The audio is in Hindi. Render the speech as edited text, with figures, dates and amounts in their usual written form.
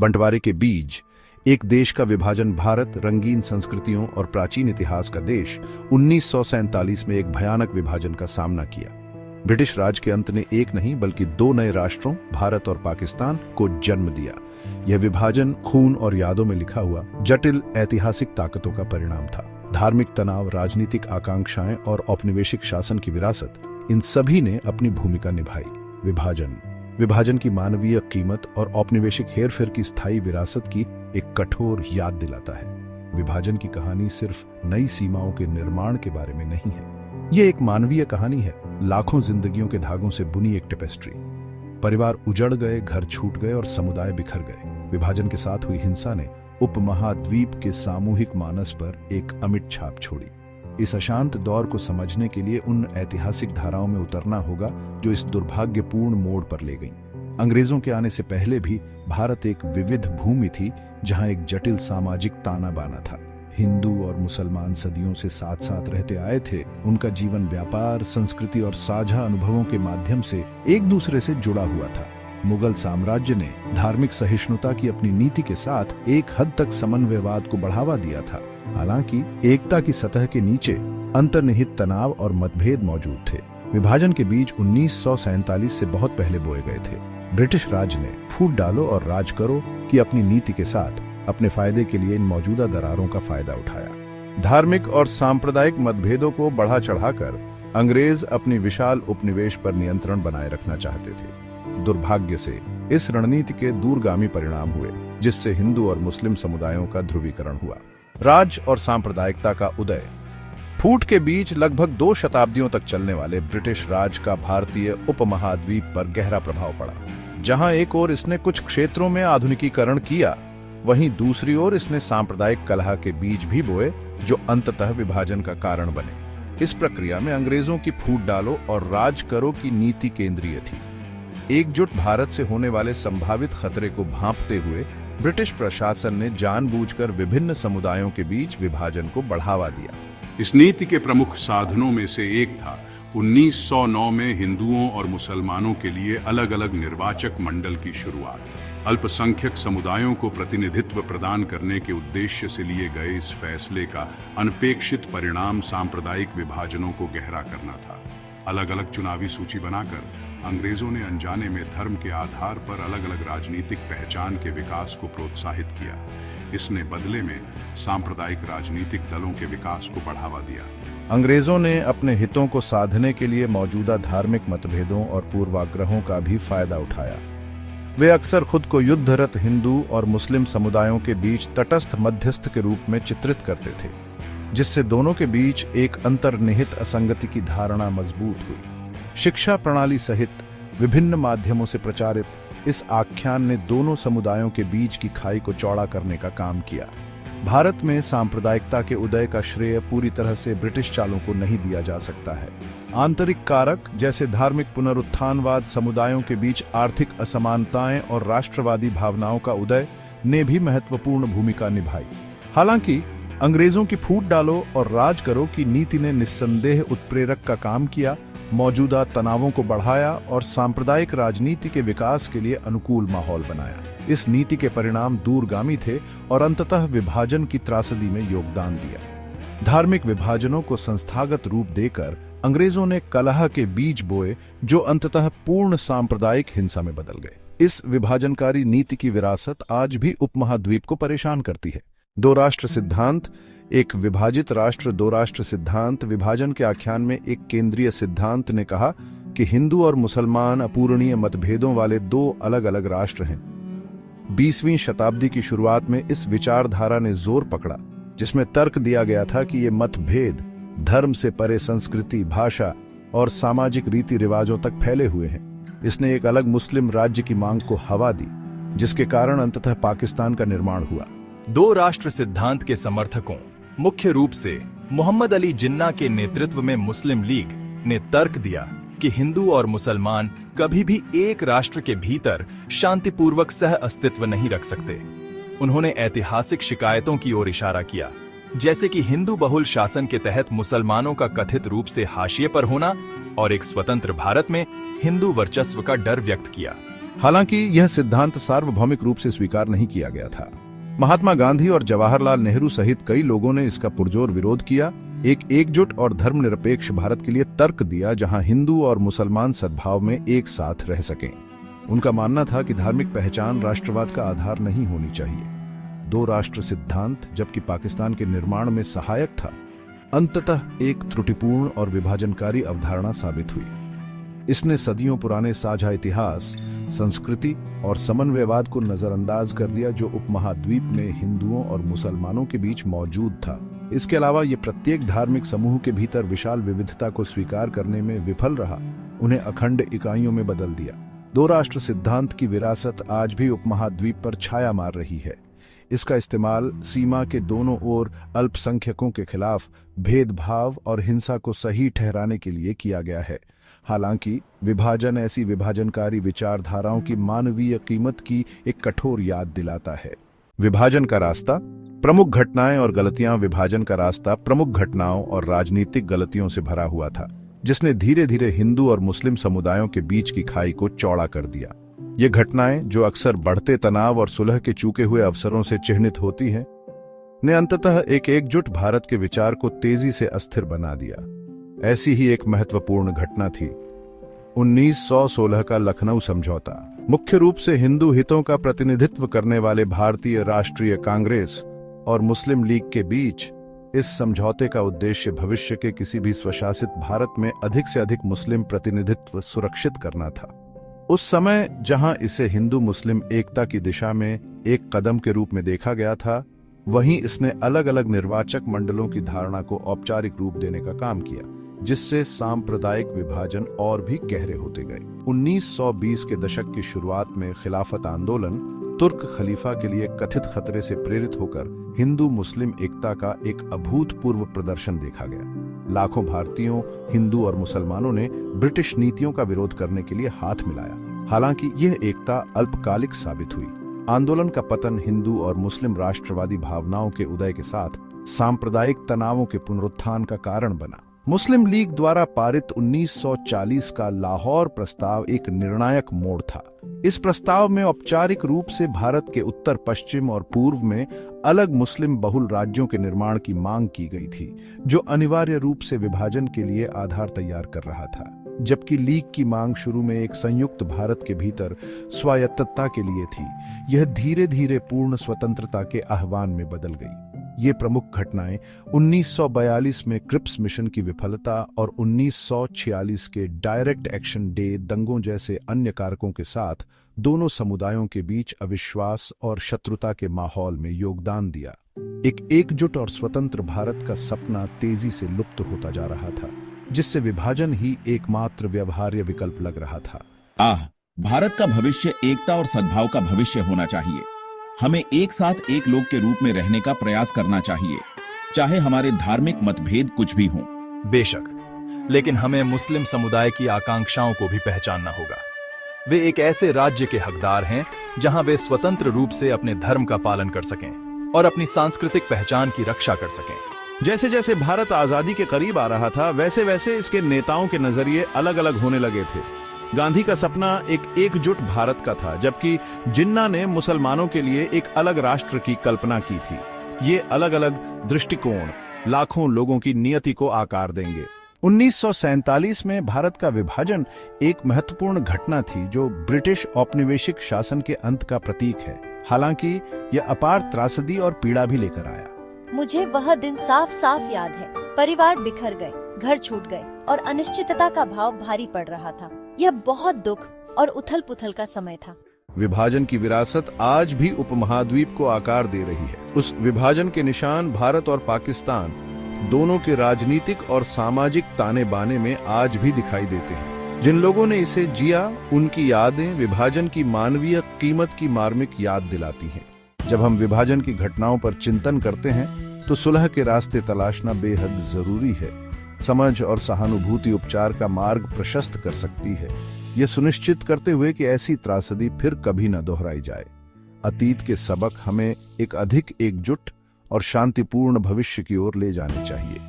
बंटवारे के बीज। एक देश का विभाजन। भारत, रंगीन संस्कृतियों और प्राचीन इतिहास का देश, 1947 में एक भयानक विभाजन का सामना किया। ब्रिटिश राज के अंत ने एक नहीं बल्कि दो नए राष्ट्रों, भारत और पाकिस्तान, को जन्म दिया। यह विभाजन खून और यादों में लिखा हुआ जटिल ऐतिहासिक ताकतों का परिणाम था। धार्मिक तनाव, राजनीतिक आकांक्षाएं और औपनिवेशिक शासन की विरासत, इन सभी ने अपनी भूमिका निभाई। विभाजन की मानवीय कीमत और औपनिवेशिक हेरफेर की स्थायी विरासत की एक कठोर याद दिलाता है। विभाजन की कहानी सिर्फ नई सीमाओं के निर्माण के बारे में नहीं है, यह एक मानवीय कहानी है, लाखों जिंदगियों के धागों से बुनी एक टेपेस्ट्री। परिवार उजड़ गए, घर छूट गए और समुदाय बिखर गए। विभाजन के साथ हुई हिंसा ने उपमहाद्वीप के सामूहिक मानस पर एक अमिट छाप छोड़ी। इस अशांत दौर को समझने के लिए उन ऐतिहासिक धाराओं में उतरना होगा जो इस दुर्भाग्यपूर्ण मोड़ पर ले गईं। अंग्रेजों के आने से पहले भी भारत एक विविध भूमि थी जहां एक जटिल सामाजिक ताना बाना था। हिंदू और मुसलमान सदियों से साथ साथ रहते आए थे। उनका जीवन व्यापार, संस्कृति और साझा अनुभवों के माध्यम से एक दूसरे से जुड़ा हुआ था। मुगल साम्राज्य ने धार्मिक सहिष्णुता की अपनी नीति के साथ एक हद तक समन्वयवाद को बढ़ावा दिया था। हालांकि एकता की सतह के नीचे अंतर्निहित तनाव और मतभेद मौजूद थे। विभाजन के बीज 1947 से बहुत पहले बोए गए थे। ब्रिटिश राज ने फूट डालो और राज करो की अपनी नीति के साथ अपने फायदे के लिए इन मौजूदा दरारों का फायदा उठाया। धार्मिक और सांप्रदायिक मतभेदों को बढ़ा चढ़ाकर अंग्रेज अपनी विशाल उपनिवेश पर नियंत्रण बनाए रखना चाहते थे। दुर्भाग्य से इस रणनीति के दूरगामी परिणाम हुए, जिससे हिंदू और मुस्लिम समुदायों का ध्रुवीकरण हुआ। राज और सांप्रदायिकता का उदय। फूट के बीच लगभग 2 शताब्दियों तक चलने वाले ब्रिटिश राज का भारतीय उपमहाद्वीप पर गहरा प्रभाव पड़ा। जहां एक ओर इसने कुछ क्षेत्रों में आधुनिकीकरण किया, वहीं दूसरी ओर इसने सांप्रदायिक कलह के बीज भी बोए जो अंततः विभाजन का कारण बने। इस प्रक्रिया में अंग्रेजों की फूट डालो और राज करो की नीति केंद्रीय थी। एकजुट भारत से होने वाले संभावित खतरे को भांपते हुए ब्रिटिश प्रशासन ने जानबूझकर विभिन्न समुदायों के बीच विभाजन को बढ़ावा दिया। इस नीति के प्रमुख साधनों में से एक था 1909 में हिंदुओं और मुसलमानों के लिए अलग अलग निर्वाचक मंडल की शुरुआत। अल्पसंख्यक समुदायों को प्रतिनिधित्व प्रदान करने के उद्देश्य से लिए गए इस फैसले का अनपेक्षित परिणाम सांप्रदायिक विभाजनों को गहरा करना था। अलग अलग चुनावी सूची बनाकर अंग्रेजों ने अनजाने में धर्म के आधार पर अलग अलग राजनीतिक पहचान के विकास को प्रोत्साहित किया। इसने बदले में सांप्रदायिक राजनीतिक दलों के विकास को बढ़ावा दिया। अंग्रेजों ने अपने हितों को साधने के लिए मौजूदा धार्मिक मतभेदों और पूर्वाग्रहों का भी फायदा उठाया। वे अक्सर खुद को युद्धरत हिंदू और मुस्लिम समुदायों के बीच तटस्थ मध्यस्थ के रूप में चित्रित करते थे, जिससे दोनों के बीच एक अंतर्निहित असंगति की धारणा मजबूत हुई। शिक्षा प्रणाली सहित विभिन्न माध्यमों से प्रचारित इस आख्यान ने दोनों समुदायों के बीच की खाई को चौड़ा करने का काम किया। भारत में सांप्रदायिकता के उदय का श्रेय पूरी तरह से ब्रिटिश चालों को नहीं दिया जा सकता है। आंतरिक कारक जैसे धार्मिक पुनरुत्थानवाद, समुदायों के बीच आर्थिक असमानताएं और राष्ट्रवादी भावनाओं का उदय ने भी महत्वपूर्ण भूमिका निभाई। हालांकि अंग्रेजों की फूट डालो और राज करो की नीति ने निस्संदेह उत्प्रेरक का काम किया, मौजूदा तनावों को बढ़ाया और सांप्रदायिक राजनीति के विकास के लिए अनुकूल माहौल बनाया। इस नीति के परिणाम दूरगामी थे और अंततः विभाजन की त्रासदी में योगदान दिया। धार्मिक विभाजनों को संस्थागत रूप देकर अंग्रेजों ने कलह के बीज बोए जो अंततः पूर्ण सांप्रदायिक हिंसा में बदल गए। इस विभाजनकारी नीति की विरासत आज भी उपमहाद्वीप को परेशान करती है। 2 राष्ट्र सिद्धांत। एक विभाजित राष्ट्र 2 राष्ट्र सिद्धांत विभाजन के आख्यान में एक केंद्रीय सिद्धांत ने कहा कि हिंदू और मुसलमान अपूरणीय मतभेदों वाले 2 अलग अलग राष्ट्र हैं। 20वीं शताब्दी की शुरुआत में इस विचारधारा ने जोर पकड़ा, जिसमें तर्क दिया गया था कि ये मतभेद धर्म से परे संस्कृति, भाषा और सामाजिक रीति रिवाजों तक फैले हुए हैं। इसने एक अलग मुस्लिम राज्य की मांग को हवा दी, जिसके कारण अंततः पाकिस्तान का निर्माण हुआ। 2 राष्ट्र सिद्धांत के समर्थकों, मुख्य रूप से मोहम्मद अली जिन्ना के नेतृत्व में मुस्लिम लीग, ने तर्क दिया कि हिंदू और मुसलमान कभी भी एक राष्ट्र के भीतर शांतिपूर्वक सह अस्तित्व नहीं रख सकते। उन्होंने ऐतिहासिक शिकायतों की ओर इशारा किया, जैसे कि हिंदू बहुल शासन के तहत मुसलमानों का कथित रूप से हाशिए पर होना और एक स्वतंत्र भारत में हिंदू वर्चस्व का डर व्यक्त किया। हालांकि यह सिद्धांत सार्वभौमिक रूप से स्वीकार नहीं किया गया था। महात्मा गांधी और जवाहरलाल नेहरू सहित कई लोगों ने इसका पुरजोर विरोध किया, एक एकजुट और धर्मनिरपेक्ष भारत के लिए तर्क दिया जहां हिंदू और मुसलमान सद्भाव में एक साथ रह सकें। उनका मानना था कि धार्मिक पहचान राष्ट्रवाद का आधार नहीं होनी चाहिए। दो राष्ट्र सिद्धांत, जबकि पाकिस्तान के निर्माण में सहायक था, अंततः एक त्रुटिपूर्ण और विभाजनकारी अवधारणा साबित हुई। इसने सदियों पुराने साझा इतिहास, संस्कृति और समन्वयवाद को नजरअंदाज कर दिया जो उपमहाद्वीप में हिंदुओं और मुसलमानों के बीच मौजूद था। इसके अलावा ये प्रत्येक धार्मिक समूह के भीतर विशाल विविधता को स्वीकार करने में विफल रहा, उन्हें अखंड इकाइयों में बदल दिया। दो राष्ट्र सिद्धांत की विरासत आज भी उपमहाद्वीप पर छाया मार रही है। इसका इस्तेमाल सीमा के दोनों ओर अल्पसंख्यकों के खिलाफ भेदभाव और हिंसा को सही ठहराने के लिए किया गया है। हालांकि विभाजन ऐसी विभाजनकारी विचारधाराओं की मानवीय कीमत की एक कठोर याद दिलाता है। विभाजन का रास्ता, प्रमुख घटनाएं और गलतियां। विभाजन का रास्ता प्रमुख घटनाओं और राजनीतिक गलतियों से भरा हुआ था, जिसने धीरे धीरे हिंदू और मुस्लिम समुदायों के बीच की खाई को चौड़ा कर दिया। ये घटनाएं, जो अक्सर बढ़ते तनाव और सुलह के चूके हुए अवसरों से चिह्नित होती हैं, ने अंततः एक एकजुट भारत के विचार को तेजी से अस्थिर बना दिया। ऐसी ही एक महत्वपूर्ण घटना थी 1916 का लखनऊ समझौता। मुख्य रूप से हिंदू हितों का प्रतिनिधित्व करने वाले भारतीय राष्ट्रीय कांग्रेस और मुस्लिम लीग के बीच इस समझौते का उद्देश्य भविष्य के किसी भी स्वशासित भारत में अधिक से अधिक मुस्लिम प्रतिनिधित्व सुरक्षित करना था। उस समय जहां इसे हिंदू मुस्लिम एकता की दिशा में एक कदम के रूप में देखा गया था, वहीं इसने अलग अलग निर्वाचक मंडलों की धारणा को औपचारिक रूप देने का काम किया, जिससे सांप्रदायिक विभाजन और भी गहरे होते गए। 1920 के दशक की शुरुआत में खिलाफत आंदोलन तुर्क खलीफा के लिए कथित खतरे से प्रेरित होकर हिंदू मुस्लिम एकता का एक अभूतपूर्व प्रदर्शन देखा गया। लाखों भारतीयों, हिंदू और मुसलमानों ने ब्रिटिश नीतियों का विरोध करने के लिए हाथ मिलाया। हालांकि यह एकता अल्पकालिक साबित हुई। आंदोलन का पतन हिंदू और मुस्लिम राष्ट्रवादी भावनाओं के उदय के साथ सांप्रदायिक तनावों के पुनरुत्थान का कारण बना। मुस्लिम लीग द्वारा पारित 1940 का लाहौर प्रस्ताव एक निर्णायक मोड़ था। इस प्रस्ताव में औपचारिक रूप से भारत के उत्तर पश्चिम और पूर्व में अलग मुस्लिम बहुल राज्यों के निर्माण की मांग की गई थी, जो अनिवार्य रूप से विभाजन के लिए आधार तैयार कर रहा था। जबकि लीग की मांग शुरू में एक संयुक्त भारत के भीतर स्वायत्तता के लिए थी, यह धीरे धीरे पूर्ण स्वतंत्रता के आह्वान में बदल गई। ये प्रमुख घटनाएं 1942 में क्रिप्स मिशन की विफलता और 1946 के डायरेक्ट एक्शन डे दंगों जैसे अन्य कारकों के साथ दोनों समुदायों के बीच अविश्वास और शत्रुता के माहौल में योगदान दिया। एक एकजुट और स्वतंत्र भारत का सपना तेजी से लुप्त होता जा रहा था, जिससे विभाजन ही एकमात्र व्यवहार्य विकल्प लग रहा था। भारत का भविष्य एकता और सद्भाव का भविष्य होना चाहिए। हमें एक साथ एक लोग के रूप में रहने का प्रयास करना चाहिए, चाहे हमारे धार्मिक मतभेद कुछ भी हों। बेशक, लेकिन हमें मुस्लिम समुदाय की आकांक्षाओं को भी पहचानना होगा। वे एक ऐसे राज्य के हकदार हैं जहां वे स्वतंत्र रूप से अपने धर्म का पालन कर सकें और अपनी सांस्कृतिक पहचान की रक्षा कर सकें। जैसे जैसे भारत आजादी के करीब आ रहा था, वैसे वैसे इसके नेताओं के नजरिए अलग अलग होने लगे थे। गांधी का सपना एक एकजुट भारत का था, जबकि जिन्ना ने मुसलमानों के लिए एक अलग राष्ट्र की कल्पना की थी। ये अलग अलग दृष्टिकोण लाखों लोगों की नियति को आकार देंगे। 1947 में भारत का विभाजन एक महत्वपूर्ण घटना थी, जो ब्रिटिश औपनिवेशिक शासन के अंत का प्रतीक है। हालांकि यह अपार त्रासदी और पीड़ा भी लेकर आया। मुझे वह दिन साफ साफ याद है। परिवार बिखर गए, घर छूट गए और अनिश्चितता का भाव भारी पड़ रहा था। यह बहुत दुख और उथल पुथल का समय था। विभाजन की विरासत आज भी उपमहाद्वीप को आकार दे रही है। उस विभाजन के निशान भारत और पाकिस्तान दोनों के राजनीतिक और सामाजिक ताने बाने में आज भी दिखाई देते हैं। जिन लोगों ने इसे जिया, उनकी यादें विभाजन की मानवीय कीमत की मार्मिक याद दिलाती हैं। जब हम विभाजन की घटनाओं पर चिंतन करते हैं, तो सुलह के रास्ते तलाशना बेहद जरूरी है। समझ और सहानुभूति उपचार का मार्ग प्रशस्त कर सकती है, यह सुनिश्चित करते हुए कि ऐसी त्रासदी फिर कभी न दोहराई जाए। अतीत के सबक हमें एक अधिक एकजुट और शांतिपूर्ण भविष्य की ओर ले जाने चाहिए।